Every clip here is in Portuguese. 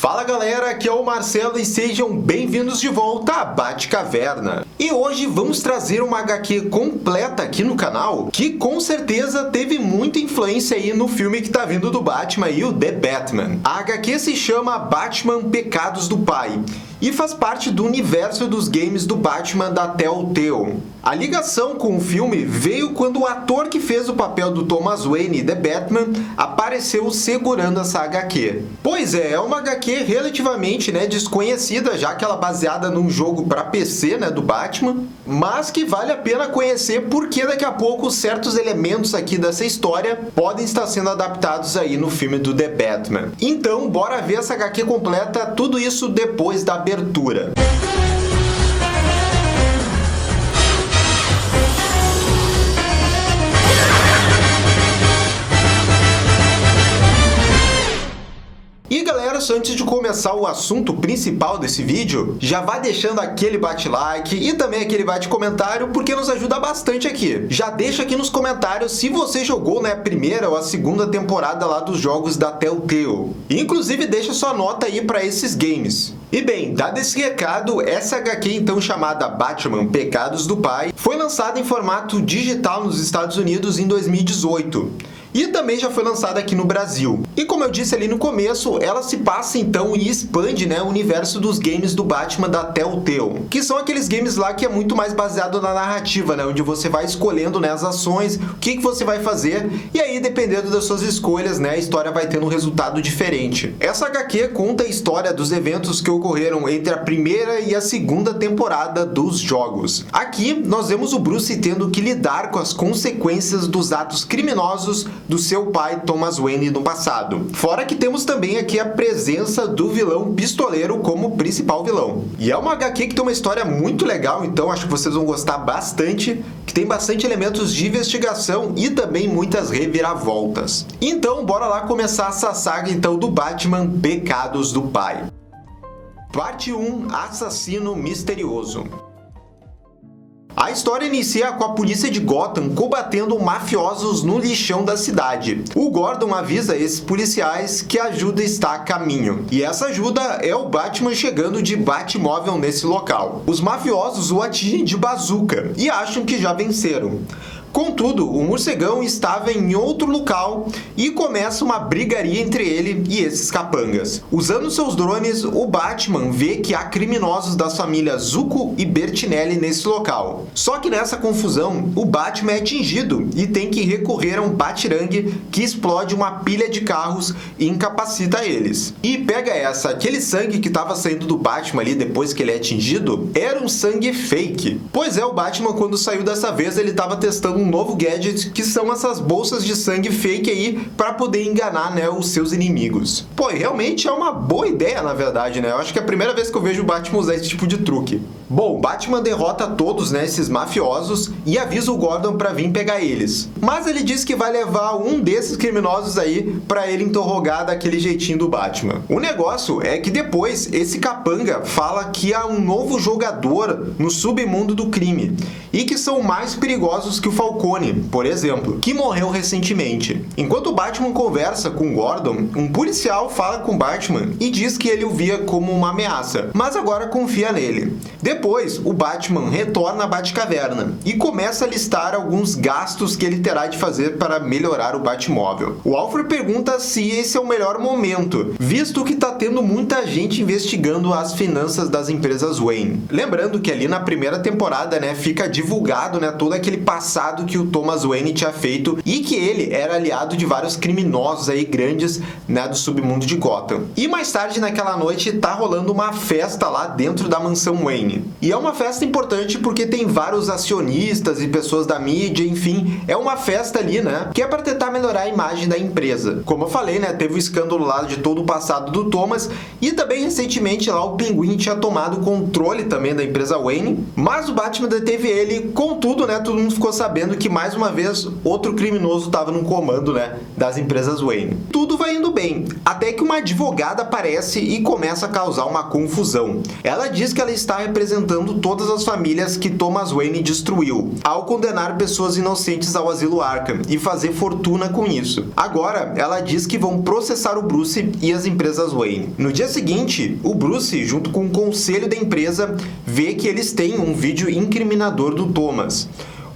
Fala galera, aqui é o Marcelo e sejam bem-vindos de volta à Batcaverna. E hoje vamos trazer uma HQ completa aqui no canal, que com certeza teve muita influência aí no filme que tá vindo do Batman e o The Batman. A HQ se chama Batman Pecados do Pai e faz parte do universo dos games do Batman da Telltale. A ligação com o filme veio quando o ator que fez o papel do Thomas Wayne The Batman apareceu segurando essa HQ. Pois é uma HQ relativamente desconhecida, já que ela é baseada num jogo para PC do Batman, mas que vale a pena conhecer porque daqui a pouco certos elementos aqui dessa história podem estar sendo adaptados aí no filme do The Batman. Então, bora ver essa HQ completa, tudo isso depois da abertura. E galera, só antes de começar o assunto principal desse vídeo, já vai deixando aquele bate-like e também aquele bate-comentário, porque nos ajuda bastante aqui. Já deixa aqui nos comentários se você jogou a primeira ou a segunda temporada lá dos jogos da Telltale. Inclusive deixa sua nota aí para esses games. E bem, dado esse recado, essa HQ então chamada Batman Pecados do Pai foi lançada em formato digital nos Estados Unidos em 2018. E também já foi lançada aqui no Brasil. E como eu disse ali no começo, ela se passa então e expande o universo dos games do Batman da Telltale, que são aqueles games lá que é muito mais baseado na narrativa, onde você vai escolhendo as ações, o que você vai fazer, e aí dependendo das suas escolhas, a história vai tendo um resultado diferente. Essa HQ conta a história dos eventos que ocorreram entre a primeira e a segunda temporada dos jogos. Aqui nós vemos o Bruce tendo que lidar com as consequências dos atos criminosos do seu pai Thomas Wayne no passado. Fora que temos também aqui a presença do vilão Pistoleiro como principal vilão. E é uma HQ que tem uma história muito legal, então acho que vocês vão gostar bastante, que tem bastante elementos de investigação e também muitas reviravoltas. Então bora lá começar essa saga então do Batman Pecados do Pai. Parte 1, Assassino Misterioso. A história inicia com a polícia de Gotham combatendo mafiosos no lixão da cidade. O Gordon avisa esses policiais que a ajuda está a caminho. E essa ajuda é o Batman chegando de Batmóvel nesse local. Os mafiosos o atingem de bazuca e acham que já venceram. Contudo, o morcegão estava em outro local e começa uma brigaria entre ele e esses capangas. Usando seus drones, o Batman vê que há criminosos das famílias Zucco e Bertinelli nesse local. Só que nessa confusão, o Batman é atingido e tem que recorrer a um batirangue que explode uma pilha de carros e incapacita eles. E pega essa, aquele sangue que estava saindo do Batman ali depois que ele é atingido, era um sangue fake. Pois é, o Batman quando saiu dessa vez, ele estava testando um novo gadget, que são essas bolsas de sangue fake aí, para poder enganar, os seus inimigos. Pô, e realmente é uma boa ideia, na verdade, Eu acho que é a primeira vez que eu vejo o Batman usar esse tipo de truque. Bom, Batman derrota todos, esses mafiosos, e avisa o Gordon para vir pegar eles. Mas ele diz que vai levar um desses criminosos aí para ele interrogar daquele jeitinho do Batman. O negócio é que depois esse capanga fala que há um novo jogador no submundo do crime e que são mais perigosos que o Falcone, por exemplo, que morreu recentemente. Enquanto o Batman conversa com o Gordon, um policial fala com o Batman e diz que ele o via como uma ameaça, mas agora confia nele. Depois, o Batman retorna à Batcaverna e começa a listar alguns gastos que ele terá de fazer para melhorar o Batmóvel. O Alfred pergunta se esse é o melhor momento, visto que está tendo muita gente investigando as finanças das empresas Wayne. Lembrando que ali na primeira temporada, fica divulgado, todo aquele passado que o Thomas Wayne tinha feito e que ele era aliado de vários criminosos aí grandes, do submundo de Gotham. E mais tarde naquela noite tá rolando uma festa lá dentro da mansão Wayne. E é uma festa importante porque tem vários acionistas e pessoas da mídia, enfim, é uma festa ali, que é para tentar melhorar a imagem da empresa. Como eu falei, teve o escândalo lá de todo o passado do Thomas e também recentemente lá o Pinguim tinha tomado o controle também da empresa Wayne, mas o Batman deteve ele dele. Contudo, né, todo mundo ficou sabendo que mais uma vez outro criminoso estava no comando, né, das empresas Wayne. Tudo vai indo bem, até que uma advogada aparece e começa a causar uma confusão. Ela diz que ela está representando todas as famílias que Thomas Wayne destruiu, ao condenar pessoas inocentes ao asilo Arkham e fazer fortuna com isso. Agora, ela diz que vão processar o Bruce e as empresas Wayne. No dia seguinte, o Bruce, junto com o conselho da empresa, vê que eles têm um vídeo incriminador do Thomas.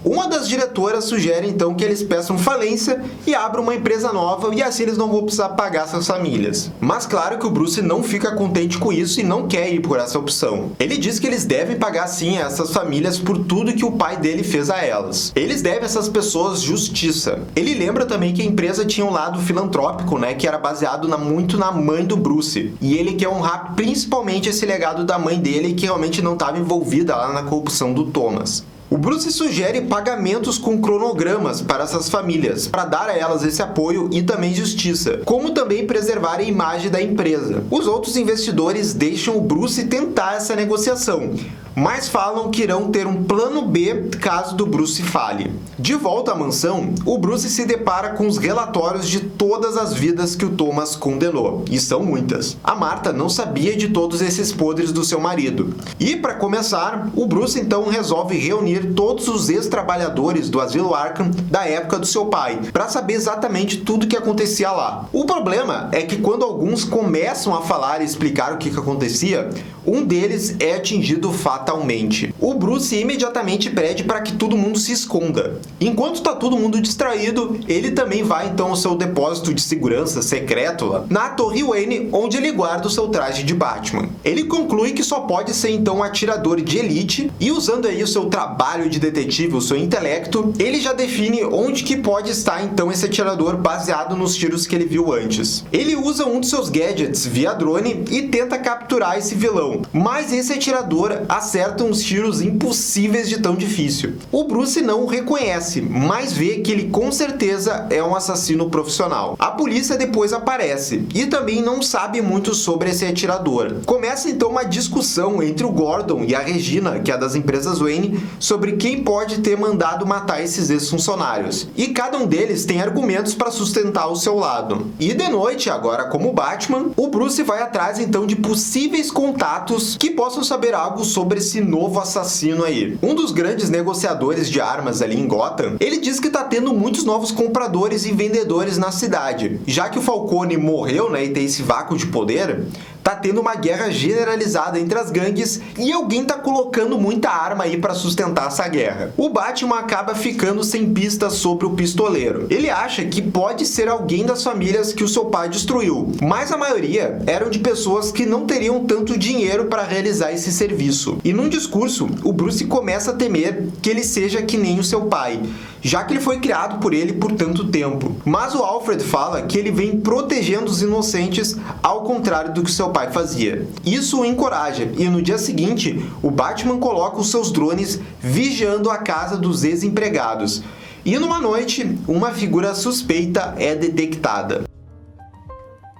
Uma das diretoras sugere então que eles peçam falência e abram uma empresa nova e assim eles não vão precisar pagar essas famílias. Mas claro que o Bruce não fica contente com isso e não quer ir por essa opção. Ele diz que eles devem pagar sim a essas famílias por tudo que o pai dele fez a elas. Eles devem a essas pessoas justiça. Ele lembra também que a empresa tinha um lado filantrópico, né, que era baseado muito na mãe do Bruce. E ele quer honrar principalmente esse legado da mãe dele, que realmente não estava envolvida lá na corrupção do Thomas. O Bruce sugere pagamentos com cronogramas para essas famílias, para dar a elas esse apoio e também justiça, como também preservar a imagem da empresa. Os outros investidores deixam o Bruce tentar essa negociação, mas falam que irão ter um plano B caso do Bruce falhe. De volta à mansão, o Bruce se depara com os relatórios de todas as vidas que o Thomas condenou, e são muitas. A Martha não sabia de todos esses podres do seu marido. E, para começar, o Bruce então resolve reunir todos os ex-trabalhadores do asilo Arkham da época do seu pai, para saber exatamente tudo o que acontecia lá. O problema é que quando alguns começam a falar e explicar o que acontecia, um deles é atingido fatalmente. O Bruce imediatamente pede para que todo mundo se esconda. Enquanto está todo mundo distraído, ele também vai então ao seu depósito de segurança secreto lá, na Torre Wayne, onde ele guarda o seu traje de Batman. Ele conclui que só pode ser então um atirador de elite e, usando aí o seu trabalho de detetive, o seu intelecto, ele já define onde que pode estar então esse atirador baseado nos tiros que ele viu antes. Ele usa um dos seus gadgets via drone e tenta capturar esse vilão, mas esse atirador acerta uns tiros impossíveis de tão difícil. O Bruce não o reconhece, mas vê que ele com certeza é um assassino profissional. A polícia depois aparece e também não sabe muito sobre esse atirador. Começa então uma discussão entre o Gordon e a Regina, que é das empresas Wayne, sobre quem pode ter mandado matar esses ex-funcionários. E cada um deles tem argumentos para sustentar o seu lado. E de noite, agora como Batman, o Bruce vai atrás então de possíveis contatos que possam saber algo sobre esse novo assassino aí. Um dos grandes negociadores de armas ali em Gotham, ele diz que está tendo muitos novos compradores e vendedores na cidade. Já que o Falcone morreu, né, e tem esse vácuo de poder, tá tendo uma guerra generalizada entre as gangues e alguém tá colocando muita arma aí para sustentar essa guerra. O Batman acaba ficando sem pistas sobre o pistoleiro. Ele acha que pode ser alguém das famílias que o seu pai destruiu, mas a maioria eram de pessoas que não teriam tanto dinheiro para realizar esse serviço. E num discurso, o Bruce começa a temer que ele seja que nem o seu pai, já que ele foi criado por ele por tanto tempo. Mas o Alfred fala que ele vem protegendo os inocentes, ao contrário do que seu pai fazia. Isso o encoraja, e no dia seguinte, o Batman coloca os seus drones vigiando a casa dos ex-empregados. E numa noite, uma figura suspeita é detectada.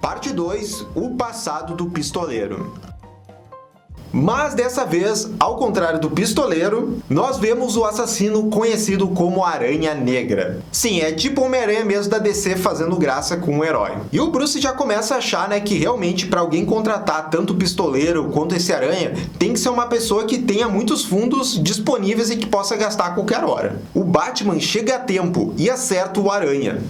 Parte 2. O passado do pistoleiro. Mas dessa vez, ao contrário do pistoleiro, nós vemos o assassino conhecido como Aranha Negra. Sim, é tipo Homem-Aranha mesmo da DC fazendo graça com um herói. E o Bruce já começa a achar, né, que realmente para alguém contratar tanto o pistoleiro quanto esse Aranha, tem que ser uma pessoa que tenha muitos fundos disponíveis e que possa gastar a qualquer hora. O Batman chega a tempo e acerta o Aranha.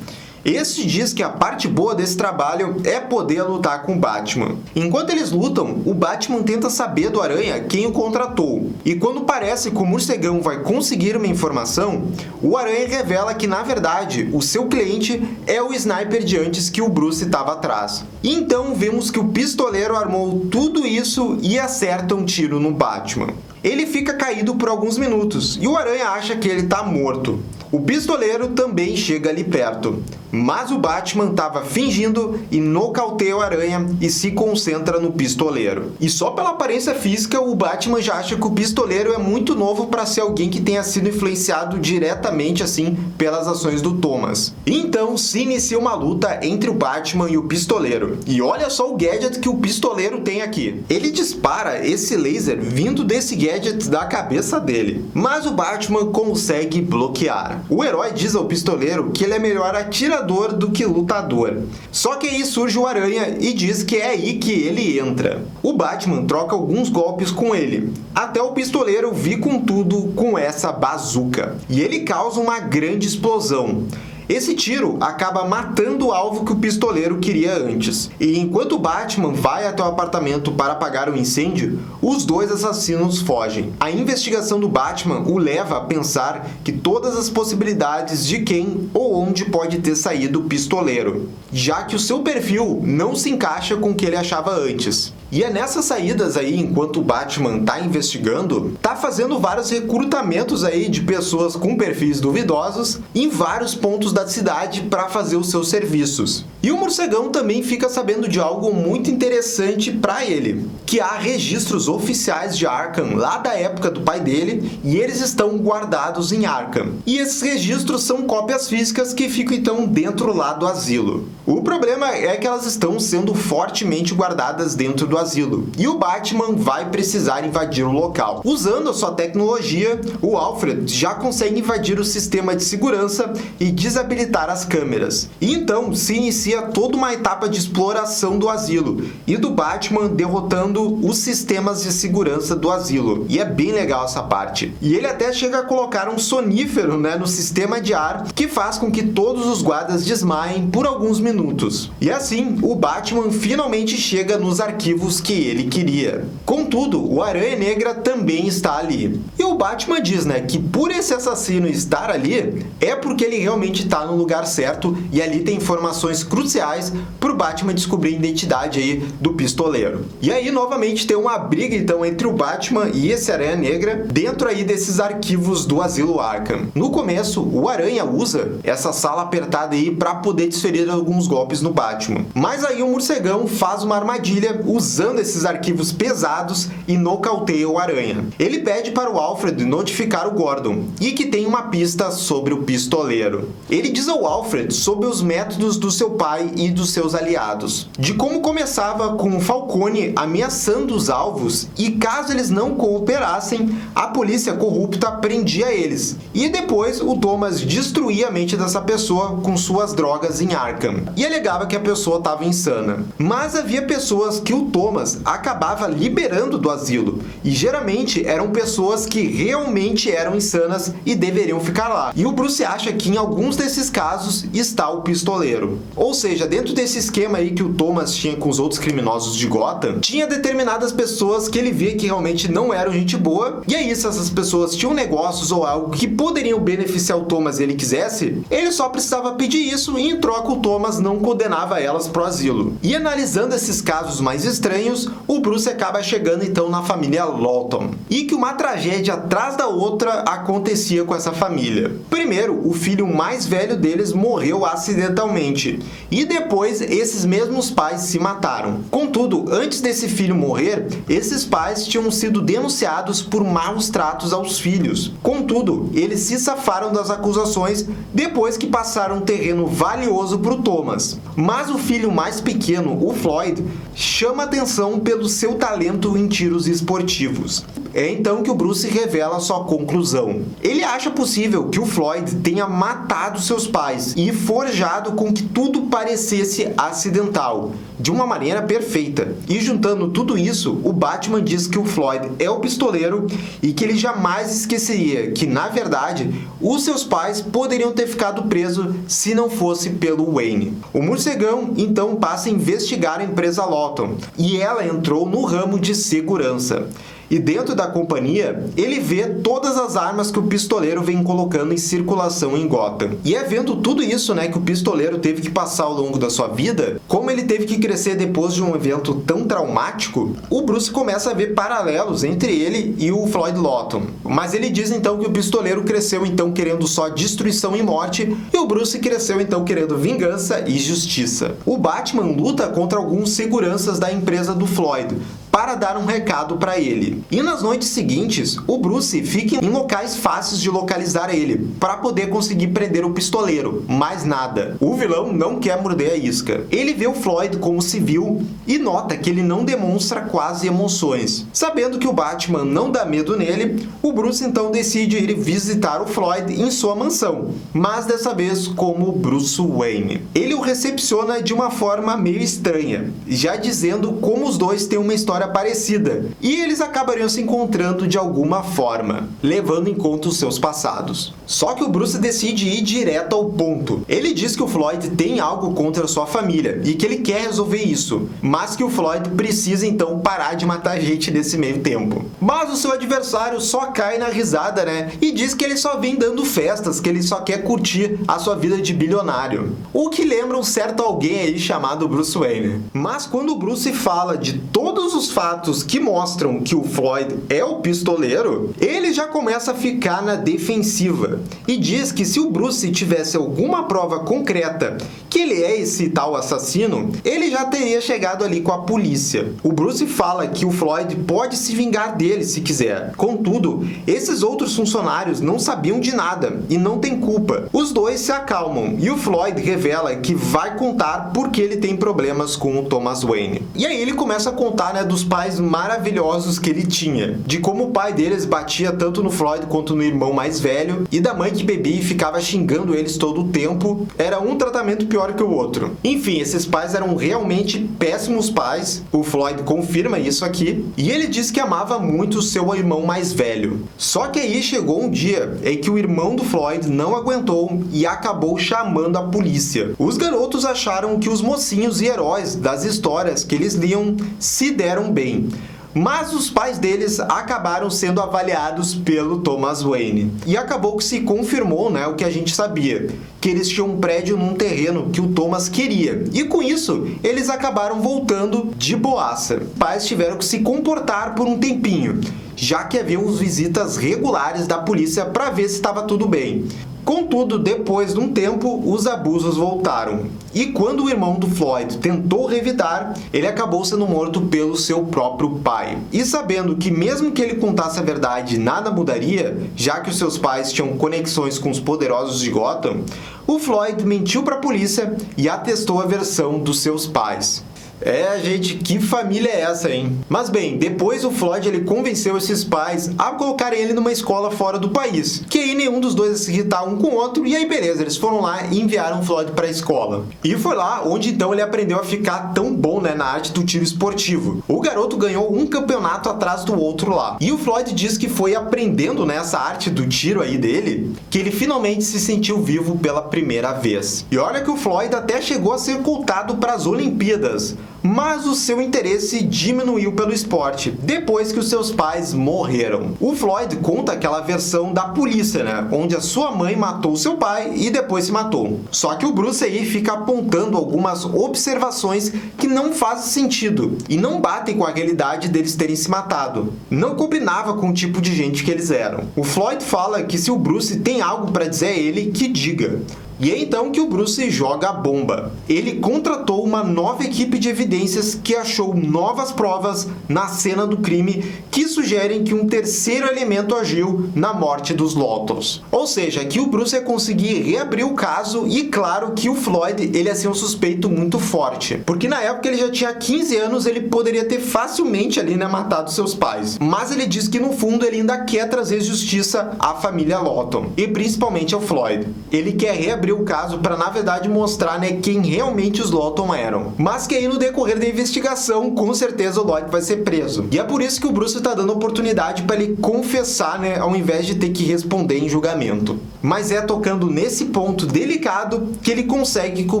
Este diz que a parte boa desse trabalho é poder lutar com o Batman. Enquanto eles lutam, o Batman tenta saber do Aranha quem o contratou. E quando parece que o morcegão vai conseguir uma informação, o Aranha revela que, na verdade, o seu cliente é o sniper de antes que o Bruce estava atrás. E então vemos que o pistoleiro armou tudo isso e acerta um tiro no Batman. Ele fica caído por alguns minutos e o Aranha acha que ele está morto. O pistoleiro também chega ali perto, mas o Batman estava fingindo e nocauteia o Aranha e se concentra no pistoleiro. E só pela aparência física, o Batman já acha que o pistoleiro é muito novo para ser alguém que tenha sido influenciado diretamente assim pelas ações do Thomas. Então se inicia uma luta entre o Batman e o pistoleiro. E olha só o gadget que o pistoleiro tem aqui. Ele dispara esse laser vindo desse gadget gadget da cabeça dele. Mas o Batman consegue bloquear. O herói diz ao pistoleiro que ele é melhor atirador do que lutador. Só que aí surge o Aranha e diz que é aí que ele entra. O Batman troca alguns golpes com ele, até o pistoleiro vir com tudo com essa bazuca. E ele causa uma grande explosão. Esse tiro acaba matando o alvo que o pistoleiro queria antes. E enquanto o Batman vai até o apartamento para apagar o incêndio, os dois assassinos fogem. A investigação do Batman o leva a pensar que todas as possibilidades de quem ou onde pode ter saído o pistoleiro, já que o seu perfil não se encaixa com o que ele achava antes. E é nessas saídas aí, enquanto o Batman tá investigando, tá fazendo vários recrutamentos aí de pessoas com perfis duvidosos em vários pontos da cidade para fazer os seus serviços. E o morcegão também fica sabendo de algo muito interessante para ele, que há registros oficiais de Arkham lá da época do pai dele e eles estão guardados em Arkham. E esses registros são cópias físicas que ficam então dentro lá do asilo. O problema é que elas estão sendo fortemente guardadas dentro do asilo, e o Batman vai precisar invadir o local. Usando a sua tecnologia, o Alfred já consegue invadir o sistema de segurança e desabilitar as câmeras. E então se inicia toda uma etapa de exploração do asilo, e do Batman derrotando os sistemas de segurança do asilo. E é bem legal essa parte. E ele até chega a colocar um sonífero, no sistema de ar, que faz com que todos os guardas desmaiem por alguns minutos. E assim, o Batman finalmente chega nos arquivos que ele queria. Contudo, o Aranha Negra também está ali. E o Batman diz, que por esse assassino estar ali, é porque ele realmente está no lugar certo e ali tem informações cruciais para o Batman descobrir a identidade aí do pistoleiro. E aí, novamente, tem uma briga então entre o Batman e esse Aranha Negra dentro aí desses arquivos do Asilo Arkham. No começo, o Aranha usa essa sala apertada aí para poder desferir alguns golpes no Batman. Mas aí o morcegão faz uma armadilha usando esses arquivos pesados e nocauteia o Aranha. Ele pede para o Alfred notificar o Gordon e que tem uma pista sobre o pistoleiro. Ele diz ao Alfred sobre os métodos do seu pai e dos seus aliados, de como começava com o Falcone ameaçando os alvos e caso eles não cooperassem, a polícia corrupta prendia eles. E depois o Thomas destruía a mente dessa pessoa com suas drogas em Arkham e alegava que a pessoa estava insana. Mas havia pessoas que o Thomas acabava liberando do asilo, e geralmente eram pessoas que realmente eram insanas e deveriam ficar lá. E o Bruce acha que em alguns desses casos está o pistoleiro. Ou seja, dentro desse esquema aí que o Thomas tinha com os outros criminosos de Gotham, tinha determinadas pessoas que ele via que realmente não eram gente boa, e aí se essas pessoas tinham negócios ou algo que poderiam beneficiar o Thomas e ele quisesse, ele só precisava pedir isso e em troca o Thomas não condenava elas pro asilo. E analisando esses casos mais estranhos, o Bruce acaba chegando então na família Lawton, e que uma tragédia atrás da outra acontecia com essa família. Primeiro, o filho mais velho deles morreu acidentalmente, e depois esses mesmos pais se mataram. Contudo, antes desse filho morrer, esses pais tinham sido denunciados por maus tratos aos filhos. Contudo, eles se safaram das acusações depois que passaram um terreno valioso para o Thomas. Mas o filho mais pequeno, o Floyd, chama atenção pelo seu talento em tiros esportivos. É então que o Bruce revela sua conclusão. Ele acha possível que o Floyd tenha matado seus pais e forjado com que tudo parecesse acidental, de uma maneira perfeita. E juntando tudo isso, o Batman diz que o Floyd é o pistoleiro e que ele jamais esqueceria que, na verdade, os seus pais poderiam ter ficado presos se não fosse pelo Wayne. O morcegão então passa a investigar a empresa Lawton e ela entrou no ramo de segurança. E dentro da companhia, ele vê todas as armas que o pistoleiro vem colocando em circulação em Gotham. E é vendo tudo isso, que o pistoleiro teve que passar ao longo da sua vida, como ele teve que crescer depois de um evento tão traumático, o Bruce começa a ver paralelos entre ele e o Floyd Lawton. Mas ele diz então que o pistoleiro cresceu então querendo só destruição e morte, e o Bruce cresceu então querendo vingança e justiça. O Batman luta contra alguns seguranças da empresa do Floyd, para dar um recado para ele. E nas noites seguintes, o Bruce fica em locais fáceis de localizar ele, para poder conseguir prender o pistoleiro, mais nada. O vilão não quer morder a isca. Ele vê o Floyd como civil e nota que ele não demonstra quase emoções. Sabendo que o Batman não dá medo nele, o Bruce então decide ir visitar o Floyd em sua mansão, mas dessa vez como Bruce Wayne. Ele o recepciona de uma forma meio estranha, já dizendo como os dois têm uma história parecida, e eles acabariam se encontrando de alguma forma, levando em conta os seus passados. Só que o Bruce decide ir direto ao ponto. Ele diz que o Floyd tem algo contra sua família e que ele quer resolver isso, mas que o Floyd precisa então parar de matar gente nesse meio tempo. Mas o seu adversário só cai na risada, né? E diz que ele só vem dando festas, que ele só quer curtir a sua vida de bilionário. O que lembra um certo alguém aí chamado Bruce Wayne. Mas quando o Bruce fala de todos os fatos que mostram que o Floyd é o pistoleiro, ele já começa a ficar na defensiva e diz que se o Bruce tivesse alguma prova concreta que ele é esse tal assassino, ele já teria chegado ali com a polícia. O Bruce fala que o Floyd pode se vingar dele se quiser. Contudo, esses outros funcionários não sabiam de nada e não têm culpa. Os dois se acalmam e o Floyd revela que vai contar porque ele tem problemas com o Thomas Wayne. E aí ele começa a contar, né, dos pais maravilhosos que ele tinha, de como o pai deles batia tanto no Floyd quanto no irmão mais velho, e da mãe que bebia e ficava xingando eles todo o tempo. Era um tratamento pior que o outro. Enfim, esses pais eram realmente péssimos pais. O Floyd confirma isso aqui, e ele diz que amava muito o seu irmão mais velho. Só que aí chegou um dia em que o irmão do Floyd não aguentou e acabou chamando a polícia. Os garotos acharam que os mocinhos e heróis das histórias que eles liam se deram bem, mas os pais deles acabaram sendo avaliados pelo Thomas Wayne. E acabou que se confirmou, né, o que a gente sabia, que eles tinham um prédio num terreno que o Thomas queria. E com isso, eles acabaram voltando de boaça. Os pais tiveram que se comportar por um tempinho, já que haviam visitas regulares da polícia para ver se estava tudo bem. Contudo, depois de um tempo, os abusos voltaram. E quando o irmão do Floyd tentou revidar, ele acabou sendo morto pelo seu próprio pai. E sabendo que mesmo que ele contasse a verdade, nada mudaria, já que os seus pais tinham conexões com os poderosos de Gotham, o Floyd mentiu para a polícia e atestou a versão dos seus pais. É, gente, que família é essa, hein? Mas bem, depois o Floyd ele convenceu esses pais a colocarem ele numa escola fora do país, que aí nenhum dos dois ia se irritar um com o outro, e aí beleza, eles foram lá e enviaram o Floyd para a escola. E foi lá onde então ele aprendeu a ficar tão bom, né, na arte do tiro esportivo. O garoto ganhou um campeonato atrás do outro lá. E o Floyd diz que foi aprendendo nessa arte do tiro aí dele, que ele finalmente se sentiu vivo pela primeira vez. E olha que o Floyd até chegou a ser contado para as Olimpíadas, mas o seu interesse diminuiu pelo esporte depois que os seus pais morreram. O Floyd conta aquela versão da polícia, né, onde a sua mãe matou seu pai e depois se matou. Só que o Bruce aí fica apontando algumas observações que não fazem sentido e não batem com a realidade deles terem se matado. Não combinava com o tipo de gente que eles eram. O Floyd fala que se o Bruce tem algo para dizer a ele, que diga. E é então que o Bruce joga a bomba. Ele contratou uma nova equipe de evidências que achou novas provas na cena do crime que sugerem que um terceiro elemento agiu na morte dos Lawtons. Ou seja, que o Bruce ia conseguir reabrir o caso e claro que o Floyd ele ia ser um suspeito muito forte. Porque na época ele já tinha 15 anos, ele poderia ter facilmente ali, né, matado seus pais. Mas ele diz que no fundo ele ainda quer trazer justiça à família Lawton e principalmente ao Floyd. Ele quer reabrir o caso para na verdade mostrar, né, quem realmente os Lawton eram. Mas que aí no decorrer da investigação, com certeza o Lloyd vai ser preso. E é por isso que o Bruce está dando oportunidade para ele confessar, né, ao invés de ter que responder em julgamento. Mas é tocando nesse ponto delicado que ele consegue que o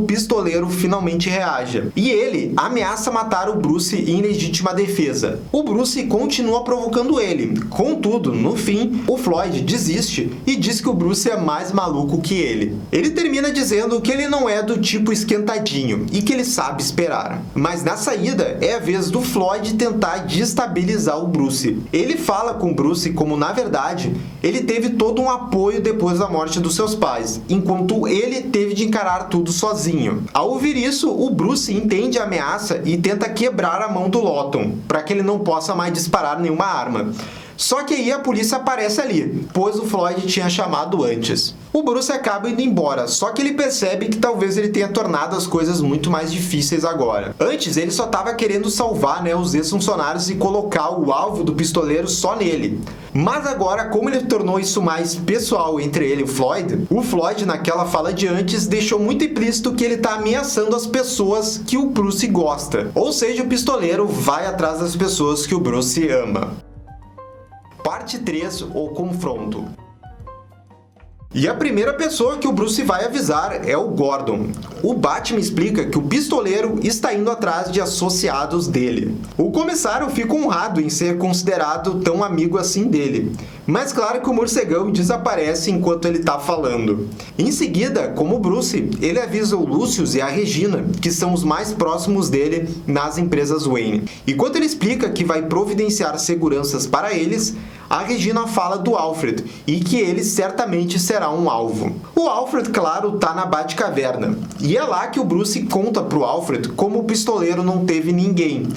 pistoleiro finalmente reaja. E ele ameaça matar o Bruce em legítima defesa. O Bruce continua provocando ele. Contudo, no fim, o Floyd desiste e diz que o Bruce é mais maluco que ele. Ele termina dizendo que ele não é do tipo esquentadinho e que ele sabe esperar. Mas na saída é a vez do Floyd tentar destabilizar o Bruce. Ele fala com o Bruce como, na verdade, ele teve todo um apoio depois da morte dos seus pais, enquanto ele teve de encarar tudo sozinho. Ao ouvir isso, o Bruce entende a ameaça e tenta quebrar a mão do Lawton, para que ele não possa mais disparar nenhuma arma. Só que aí a polícia aparece ali, pois o Floyd tinha chamado antes. O Bruce acaba indo embora, só que ele percebe que talvez ele tenha tornado as coisas muito mais difíceis agora. Antes, ele só estava querendo salvar, os ex-funcionários e colocar o alvo do pistoleiro só nele. Mas agora, como ele tornou isso mais pessoal entre ele e o Floyd, naquela fala de antes, deixou muito implícito que ele está ameaçando as pessoas que o Bruce gosta. Ou seja, o pistoleiro vai atrás das pessoas que o Bruce ama. Parte 3, o confronto. E a primeira pessoa que o Bruce vai avisar é o Gordon. O Batman explica que o pistoleiro está indo atrás de associados dele. O comissário fica honrado em ser considerado tão amigo assim dele. Mas claro que o morcegão desaparece enquanto ele está falando. Em seguida, como o Bruce, ele avisa o Lucius e a Regina, que são os mais próximos dele nas empresas Wayne. E quando ele explica que vai providenciar seguranças para eles, a Regina fala do Alfred e que ele certamente será um alvo. O Alfred, claro, tá na Batcaverna. E é lá que o Bruce conta pro Alfred como o pistoleiro não teve ninguém.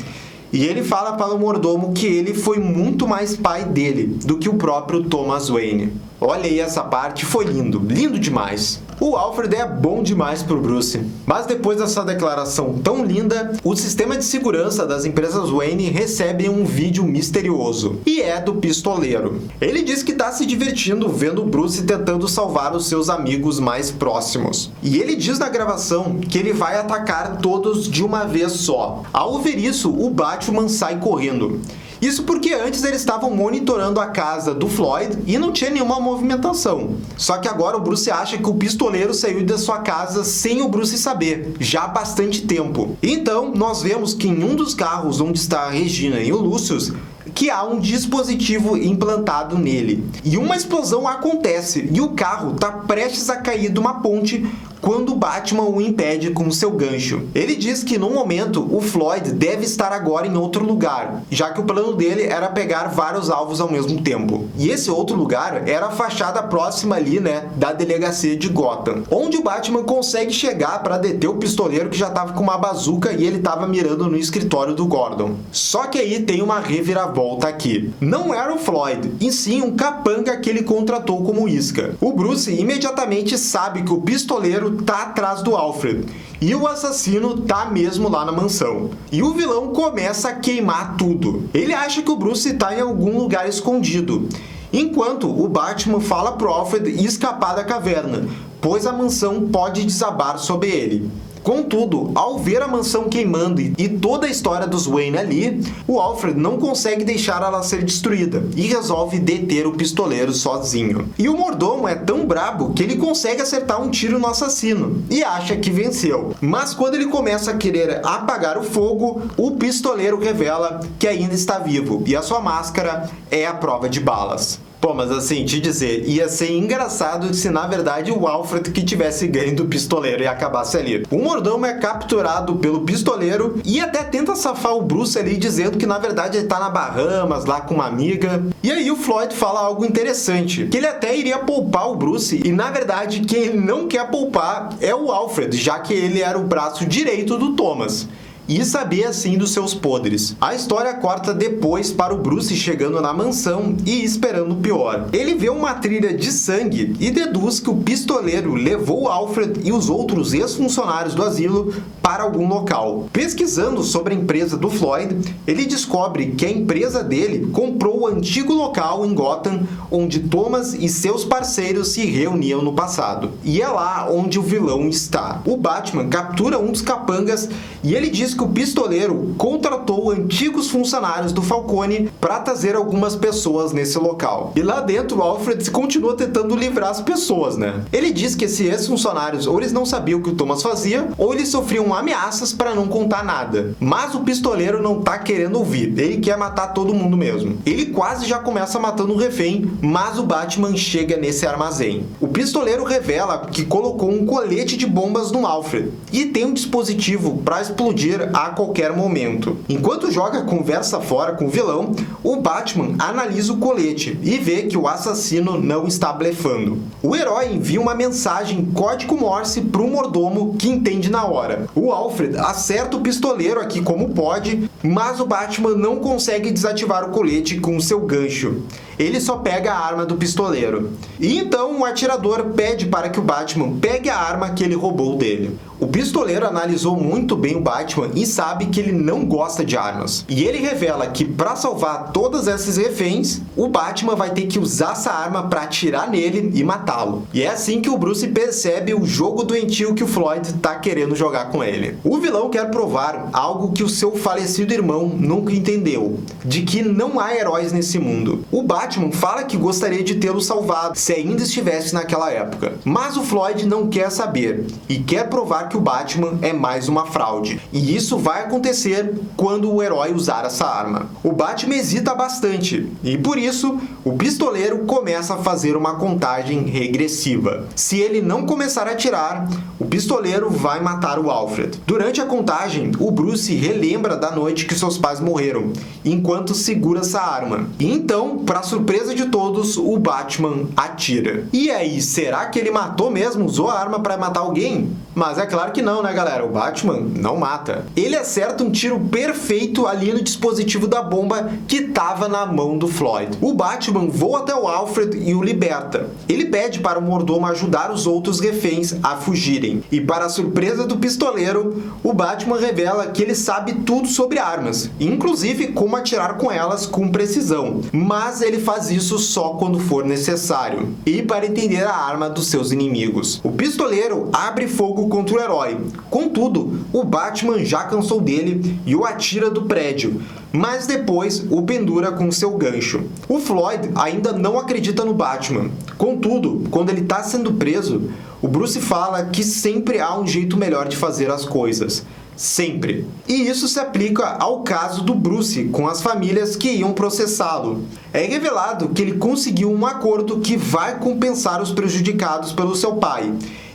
E ele fala para o mordomo que ele foi muito mais pai dele do que o próprio Thomas Wayne. Olha aí, essa parte foi lindo, lindo demais. O Alfred é bom demais pro Bruce. Mas depois dessa declaração tão linda, o sistema de segurança das empresas Wayne recebe um vídeo misterioso. E é do pistoleiro. Ele diz que tá se divertindo vendo o Bruce tentando salvar os seus amigos mais próximos. E ele diz na gravação que ele vai atacar todos de uma vez só. Ao ouvir isso, o Batman sai correndo. Isso porque antes eles estavam monitorando a casa do Floyd e não tinha nenhuma movimentação. Só que agora o Bruce acha que o pistoleiro saiu da sua casa sem o Bruce saber, já há bastante tempo. Então, nós vemos que em um dos carros onde está a Regina e o Lucius, que há um dispositivo implantado nele. E uma explosão acontece e o carro está prestes a cair de uma ponte quando o Batman o impede com seu gancho. Ele diz que no momento o Floyd deve estar agora em outro lugar, já que o plano dele era pegar vários alvos ao mesmo tempo. E esse outro lugar era a fachada próxima ali, da delegacia de Gotham, onde o Batman consegue chegar para deter o pistoleiro que já estava com uma bazuca e ele estava mirando no escritório do Gordon. Só que aí tem uma reviravolta aqui. Não era o Floyd, e sim um capanga que ele contratou como isca. O Bruce imediatamente sabe que o pistoleiro tá atrás do Alfred e o assassino tá mesmo lá na mansão. E o vilão começa a queimar tudo. Ele acha que o Bruce tá em algum lugar escondido, enquanto o Batman fala pro Alfred escapar da caverna, pois a mansão pode desabar sobre ele. Contudo, ao ver a mansão queimando e toda a história dos Wayne ali, o Alfred não consegue deixar ela ser destruída e resolve deter o pistoleiro sozinho. E o mordomo é tão brabo que ele consegue acertar um tiro no assassino e acha que venceu. Mas quando ele começa a querer apagar o fogo, o pistoleiro revela que ainda está vivo e a sua máscara é a prova de balas. Pô, mas assim, te dizer, ia ser engraçado se na verdade o Alfred que tivesse ganho do pistoleiro e acabasse ali. O mordomo é capturado pelo pistoleiro e até tenta safar o Bruce ali, dizendo que na verdade ele tá na Bahamas, lá com uma amiga. E aí o Floyd fala algo interessante, que ele até iria poupar o Bruce e na verdade quem ele não quer poupar é o Alfred, já que ele era o braço direito do Thomas e sabia assim dos seus podres. A história corta depois para o Bruce chegando na mansão e esperando o pior. Ele vê uma trilha de sangue e deduz que o pistoleiro levou o Alfred e os outros ex-funcionários do asilo para algum local. Pesquisando sobre a empresa do Floyd, ele descobre que a empresa dele comprou o antigo local em Gotham onde Thomas e seus parceiros se reuniam no passado. E é lá onde o vilão está. O Batman captura um dos capangas e ele diz que que o pistoleiro contratou antigos funcionários do Falcone para trazer algumas pessoas nesse local. E lá dentro o Alfred continua tentando livrar as pessoas, né? Ele diz que esses ex-funcionários ou eles não sabiam o que o Thomas fazia, ou eles sofriam ameaças para não contar nada. Mas o pistoleiro não tá querendo ouvir, ele quer matar todo mundo mesmo. Ele quase já começa matando um refém, mas o Batman chega nesse armazém. O pistoleiro revela que colocou um colete de bombas no Alfred e tem um dispositivo para explodir a qualquer momento. Enquanto joga conversa fora com o vilão, o Batman analisa o colete e vê que o assassino não está blefando. O herói envia uma mensagem em código Morse para o mordomo que entende na hora. O Alfred acerta o pistoleiro aqui como pode, mas o Batman não consegue desativar o colete com o seu gancho. Ele só pega a arma do pistoleiro. E então o atirador pede para que o Batman pegue a arma que ele roubou dele. O pistoleiro analisou muito bem o Batman e sabe que ele não gosta de armas. E ele revela que para salvar todos esses reféns, o Batman vai ter que usar essa arma para atirar nele e matá-lo. E é assim que o Bruce percebe o jogo doentio que o Floyd tá querendo jogar com ele. O vilão quer provar algo que o seu falecido irmão nunca entendeu, de que não há heróis nesse mundo. O Batman fala que gostaria de tê-lo salvado se ainda estivesse naquela época. Mas o Floyd não quer saber e quer provar que o Batman é mais uma fraude. E isso vai acontecer quando o herói usar essa arma. O Batman hesita bastante e por isso o pistoleiro começa a fazer uma contagem regressiva. Se ele não começar a atirar, o pistoleiro vai matar o Alfred. Durante a contagem, o Bruce relembra da noite que seus pais morreram, enquanto segura essa arma. E então, para surpresa de todos, o Batman atira. E aí, será que ele matou mesmo? Usou a arma para matar alguém? Mas é claro que não, né, galera? O Batman não mata. Ele acerta um tiro perfeito ali no dispositivo da bomba que estava na mão do Floyd. O Batman voa até o Alfred e o liberta. Ele pede para o mordomo ajudar os outros reféns a fugirem. E para a surpresa do pistoleiro, o Batman revela que ele sabe tudo sobre armas, inclusive como atirar com elas com precisão. Mas ele faz isso só quando for necessário e para entender a arma dos seus inimigos. O pistoleiro abre fogo contra o herói. Contudo, o Batman já cansou dele e o atira do prédio, mas depois o pendura com seu gancho. O Floyd ainda não acredita no Batman. Contudo, quando ele está sendo preso, o Bruce fala que sempre há um jeito melhor de fazer as coisas. Sempre. E isso se aplica ao caso do Bruce com as famílias que iam processá-lo. É revelado que ele conseguiu um acordo que vai compensar os prejudicados pelo seu pai.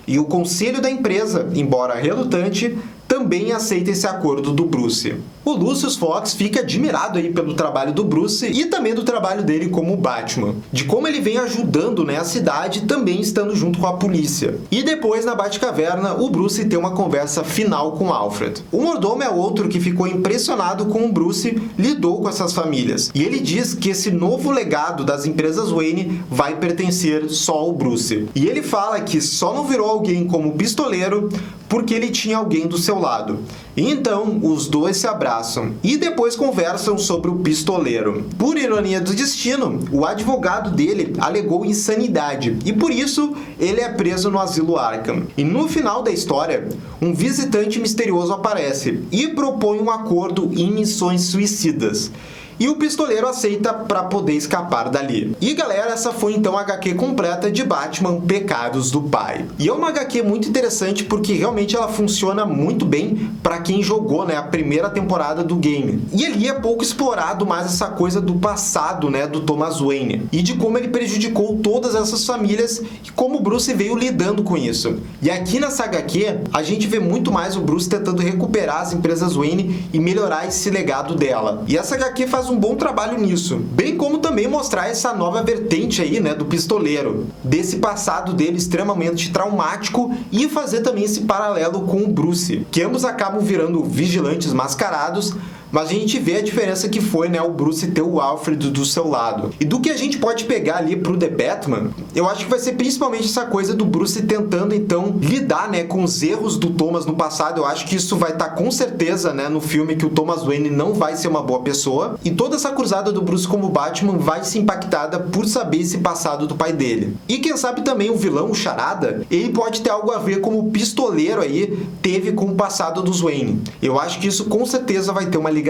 E o conselho da empresa, embora relutante, também aceita esse acordo do Bruce. O Lucius Fox fica admirado aí pelo trabalho do Bruce e também do trabalho dele como Batman, de como ele vem ajudando, né, a cidade, também estando junto com a polícia. E depois, na Batcaverna, o Bruce tem uma conversa final com Alfred. O mordomo é outro que ficou impressionado com o Bruce, lidou com essas famílias. E ele diz que esse novo legado das empresas Wayne vai pertencer só ao Bruce. E ele fala que só não virou alguém como pistoleiro porque ele tinha alguém do seu lado. E então, os dois se abraçam e depois conversam sobre o pistoleiro. Por ironia do destino, o advogado dele alegou insanidade e por isso ele é preso no asilo Arkham. E no final da história, um visitante misterioso aparece e propõe um acordo em missões suicidas. E o pistoleiro aceita para poder escapar dali. E galera, essa foi então a HQ completa de Batman Pecados do Pai. E é uma HQ muito interessante porque realmente ela funciona muito bem para quem jogou, né, a primeira temporada do game. E ali é pouco explorado mais essa coisa do passado, né, do Thomas Wayne e de como ele prejudicou todas essas famílias e como o Bruce veio lidando com isso. E aqui nessa HQ a gente vê muito mais o Bruce tentando recuperar as empresas Wayne e melhorar esse legado dela. E essa HQ faz um bom trabalho nisso, bem como também mostrar essa nova vertente aí, né, do pistoleiro, desse passado dele extremamente traumático e fazer também esse paralelo com o Bruce, que ambos acabam virando vigilantes mascarados, mas a gente vê a diferença que foi, né, o Bruce ter o Alfred do seu lado. E do que a gente pode pegar ali pro The Batman, eu acho que vai ser principalmente essa coisa do Bruce tentando, então, lidar, né, com os erros do Thomas no passado. Eu acho que isso vai estar com certeza, né, no filme, que o Thomas Wayne não vai ser uma boa pessoa. E toda essa cruzada do Bruce como Batman vai ser impactada por saber esse passado do pai dele. E quem sabe também o vilão, o Charada, ele pode ter algo a ver como o pistoleiro aí teve com o passado dos Wayne. Eu acho que isso com certeza vai ter uma ligação.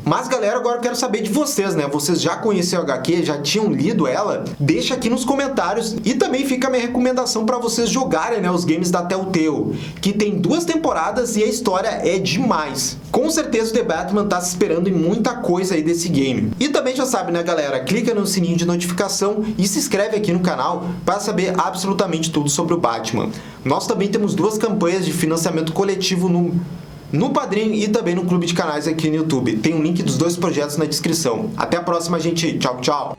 Mas galera, agora eu quero saber de vocês, né? Vocês já conheceram a HQ? Já tinham lido ela? Deixa aqui nos comentários. E também fica a minha recomendação para vocês jogarem, né, os games da Telltale, que tem 2 temporadas e a história é demais. Com certeza o The Batman tá se esperando em muita coisa aí desse game. E também já sabe, né, galera? Clica no sininho de notificação e se inscreve aqui no canal para saber absolutamente tudo sobre o Batman. Nós também temos 2 campanhas de financiamento coletivo no Padrim e também no clube de canais aqui no YouTube. Tem um link dos 2 projetos na descrição. Até a próxima, gente. Tchau, tchau.